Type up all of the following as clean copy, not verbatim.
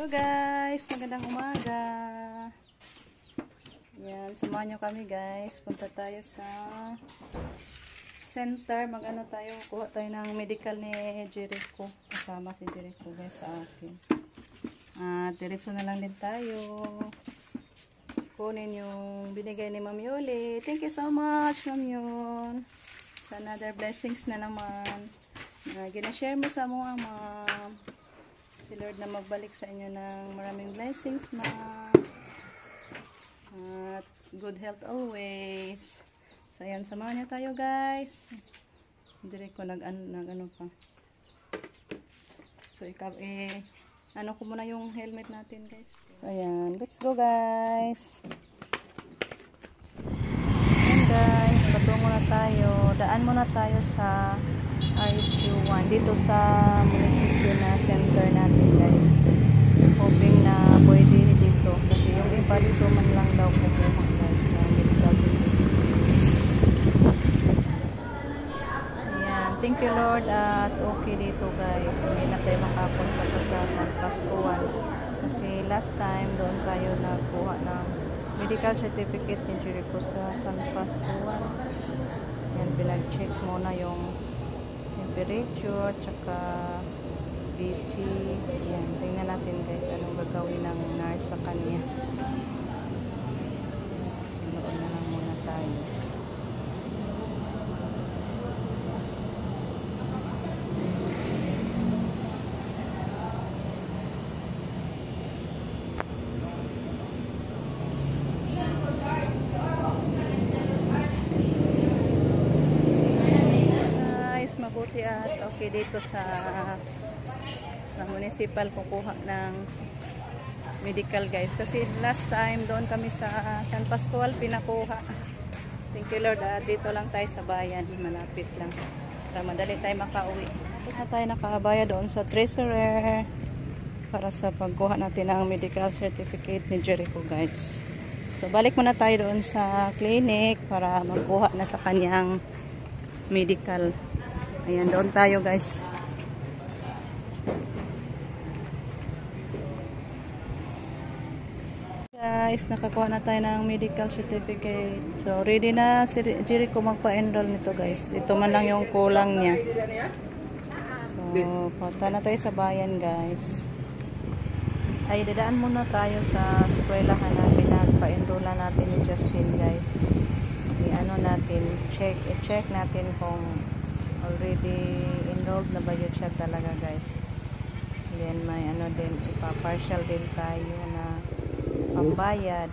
Hello guys, magandang umaga. Yan, samahan nyo kami guys. Punta tayo sa center. Mag-ano tayo, kuha tayo ng medical ni Jericho. Kasama si Jericho guys sa akin. At diretso na lang din tayo. Kunin yung binigay ni Ma'am Yoli. Thank you so much, Ma'am Yun. Sa another blessings na naman. Ginashare mo sa mga ma'am. Si Lord na magbalik sa inyo ng maraming blessings, ma'am. At good health always. So, ayan, samahan niyo tayo, guys. Hindi ko nag-ano pa. So, ano ko muna yung helmet natin, guys. So, ayan. Let's go, guys. Ayan, guys. Patungo na tayo. Daan muna tayo sa RSU1 dito sa munisipyo na center natin guys, hoping na pwede dito kasi yung iba dito man lang daw kukuha guys na medical certificate. Ayan, thank you Lord at okay dito guys, hindi na tayo makapunta po sa San Pascual kasi last time doon tayo nagkuha ng medical certificate ni Jericho sa San Pascual. Ayan, pinag-check muna yung temperature, tsaka BP. Yan, tingnan natin guys anong gagawin ng nurse sa kanya. Doon na lang muna tayo. Mabuti at okay dito sa municipal kukuha ng medical guys kasi last time doon kami sa San Pascual pinakuha. Thank you Lord at dito lang tayo sa bayan, malapit lang para madali tayo makauwi. Tapos na tayo nakabaya doon sa treasurer para sa pagkuha natin ng medical certificate ni Jericho guys. So balik muna tayo doon sa clinic para magkuha na sa kanyang medical. Ayan, doon tayo guys. Guys, nakakuha na tayo ng medical certificate. So, ready na si Jericho magpa-enroll nito guys. Ito man lang yung kulang niya. So, punta na tayo sa bayan guys. Ay, dadaan muna tayo sa eskwelahan na pinagpa-enrollan natin ni Justin guys. I-ano natin, i-check natin kung already enrolled na ba yun siya talaga guys. Then may ano din, ipa-partial din tayo na pambayad.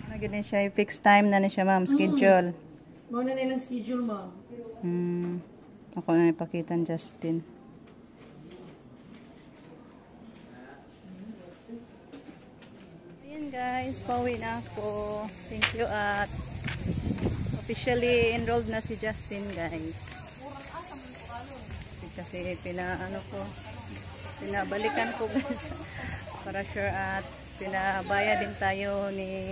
Nagin siya, fixed time na siya ma'am, schedule. Muna nilang schedule ma'am. Ako na ipakita ni Justin. Ayan guys, pauwi na ako. Thank you at officially enrolled na si Justin guys. Kasi pinabalikan ko guys para sure at pinabaya din tayo ni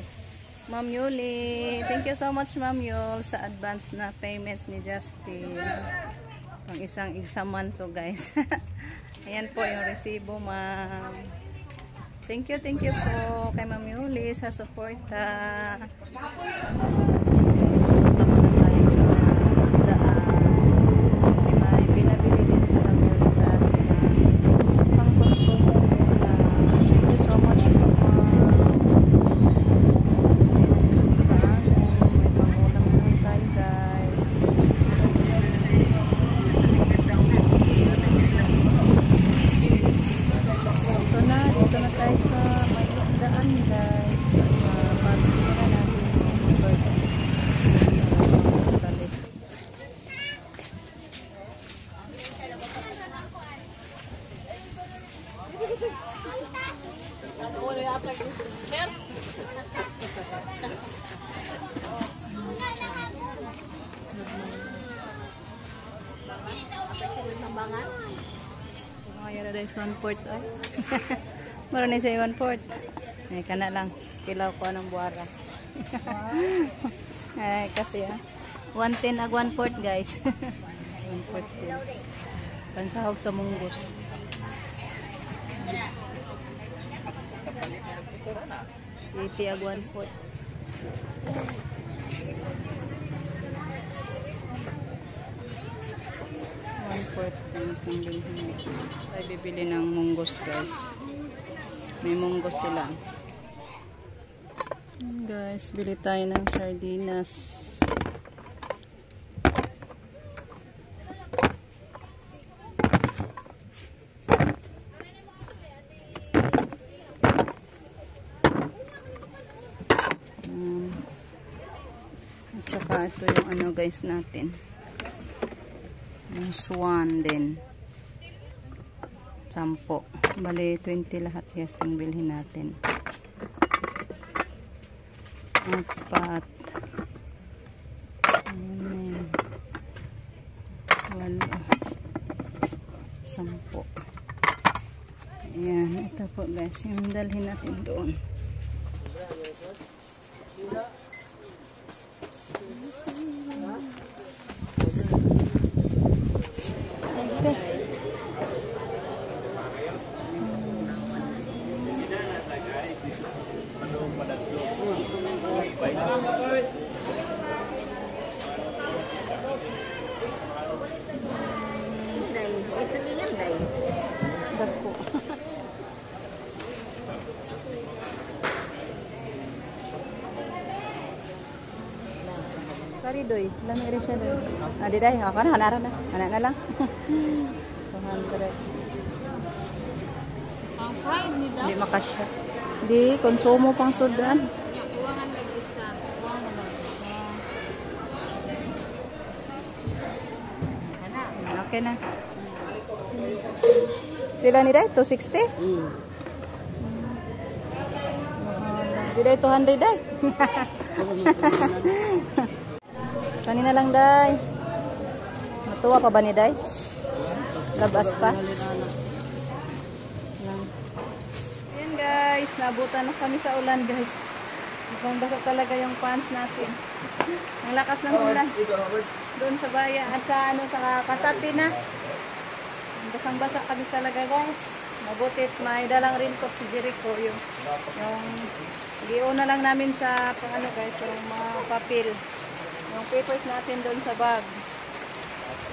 Ma'am Yuli. Thank you so much Ma'am Yul sa advance na payments ni Justin. Pang isang examan to guys. Ayan po yung resibo ma'am. Thank you po kay Ma'am Yuli sa suporta. Punta muna tayo sa daan kasi may pinabili din sa Ma'am sa atin na pang-consumo muna. Thank you so much po sa amin. May pangulam na tayo guys. Dito na tayo sa may isdaan guys. Pag-tira natin yung burgers. Ngayon na dahil 1/4 ay. Meron na siya 1/4. Ay, kana lang. Kilaw ko ng buwara. Ay, kasi 110 ag 1/4 guys. 1/4. Pansahog sa munggos. Iti agwan po. 1/4 ng bilhin. Tayo bibili ng munggos guys. May munggos sila. Guys, bili tayo ng sardinas. At saka ito yung ano guys natin. Yung swan din. 10. Bali 20 lahat guys yung bilhin natin. 4. Ayan. 8. 10. Ayan. Ito po guys. Yung dalhin natin doon. Dagko. Kari doy, lami rin siya doy. Di day, ako na, hanaran na. Hanak na lang. 200. Ang fried ni daw. Hindi makasya. Di, konsumo pang sudan. Iwangan lang isa. Iwangan lang. Okay na. Pila ni day? 260? Di day 200 day. Kanina lang day. Matuwa pa ba ni day? Labas pa? Ayan guys, nabutan na kami sa ulan guys. Isang basa talaga yung pants natin. Ang lakas ng ulan. Doon sa bayan at sa ano sa Kasapi na. Basang-basa kami talaga guys. Mabutit may dalang raincoat si Jericho yung giuna lang namin sa ano guys, yung mga papel. Yung papers natin doon sa bag.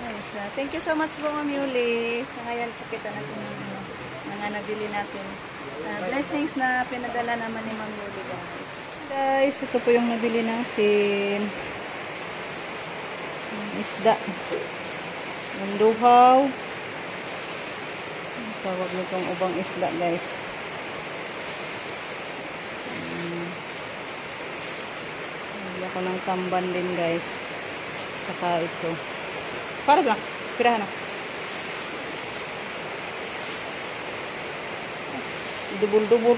Yes, thank you so much po Ma'am Yuli. Sa ngayon pakita natin yung mga nabili natin. Blessings na pinadala naman ni Ma'am Yuli guys. Guys, ito po yung nabili natin. Yung isda. Yung luhaw. Tawag nitong ubang isda guys. Hindi ako ng tamban din guys. Saka ito. Para sa pirahan na. Dubul-dubul.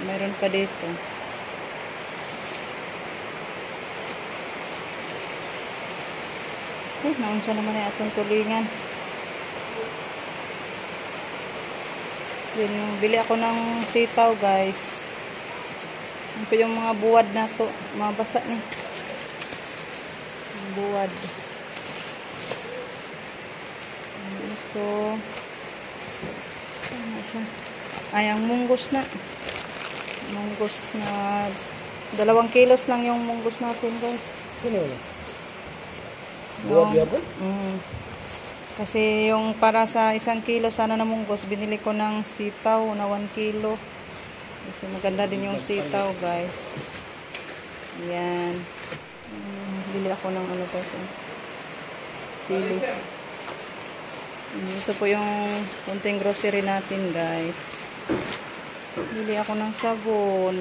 Mayroon pa dito. Naunsa naman ay atong tulingan. Then, bili ako ng sitaw guys. Ito yung mga buwad na to. Mga basa ni. Buwad. Ito. Ano siya? Ay, ang munggos na. Munggos na 2 kilos lang yung munggos natin guys. Kasi yung para sa 1 kilo sana na munggos, binili ko ng sitaw na 1 kilo. Kasi maganda din yung sitaw guys. Ayan. Bili ako ng ano guys. Sili. Ito po yung kunting grocery natin guys. Bili ako ng sabon.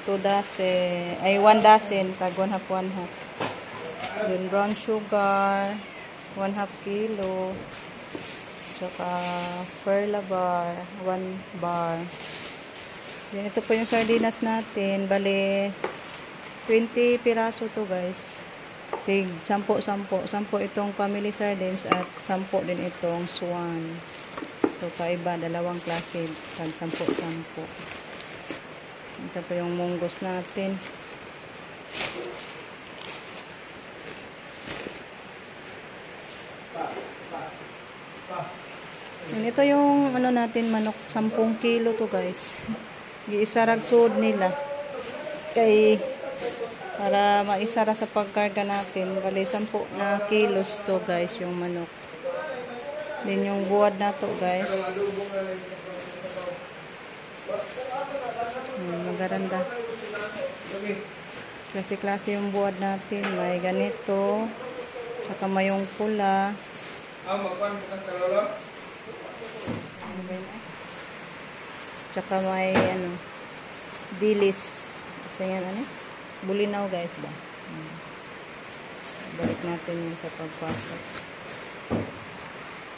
2 dozen. Ay 1 dozen. Tag 1/2 1/2. Then brown sugar, 1/2 kilo. Tsaka perla bar, 1 bar. Then ito po yung sardinas natin. Bale, 20 piraso to guys. Tig 10 itong family sardines at 10 din itong swan. So, kaiba, 2 klase. Tag 10. Ito po yung munggos natin. And ito yung ano natin manok, 10 kilo to guys. Giisarag sud nila. Kay para maisara sa pagkarga natin, bali 10 na kilos to guys yung manok. Din yung buwad na to guys. Maganda. Klase-klase yung buwad natin. May ganito. Tsaka may yung pula. Tsaka may ano, dilis. At yan ano? Bulinaw guys ba? Balik natin yun sa pagpasok.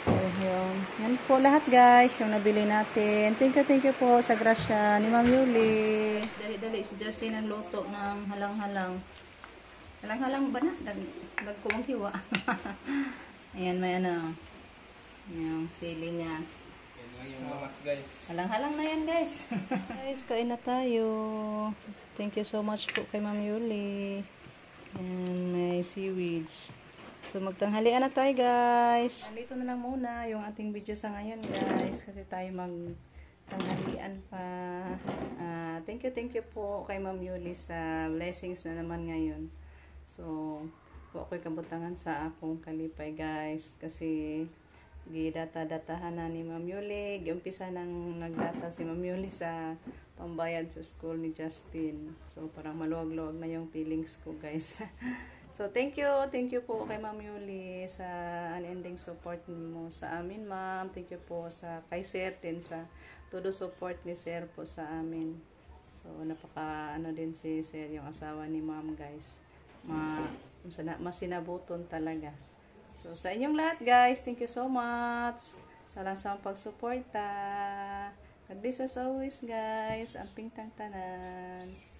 So yun. Yan po lahat guys. Yung nabili natin. Thank you po sa grasya ni Ma'am Yuli. Dali-dali si Justin ang luto ng halang-halang. Halang-halang ba na? Dagkuwang hiwa. Ayan may ano. Yung sili niya. Yan lang yung mamas guys. Halang-halang na yan guys. Guys, kain na tayo. Thank you so much po kay Ma'am Yuli. And may seaweeds. So magtanghalian na tayo guys. Dito na lang muna yung ating video sa ngayon guys. Kasi tayo magtanghalian pa. Thank you po kay Ma'am Yuli sa blessings na naman ngayon. So ako'y kabutangan sa akong kalipay guys. Kasi gidata-datahan na ni Ma'am Yuli. Giumpisa nang nagdata si Ma'am Yuli sa pambayad sa school ni Justin. So parang maluwag-luwag na yung feelings ko guys. So thank you po kay Ma'am Yuli sa unending support mo sa amin ma'am. Thank you po sa kay Sir din sa todo support ni Sir po sa amin. So napaka ano din si Sir yung asawa ni Ma'am guys. Masinabuton talaga. So sa inyong lahat guys, thank you so much sa langsang pagsuporta. God bless us always guys. Amping tang tanan.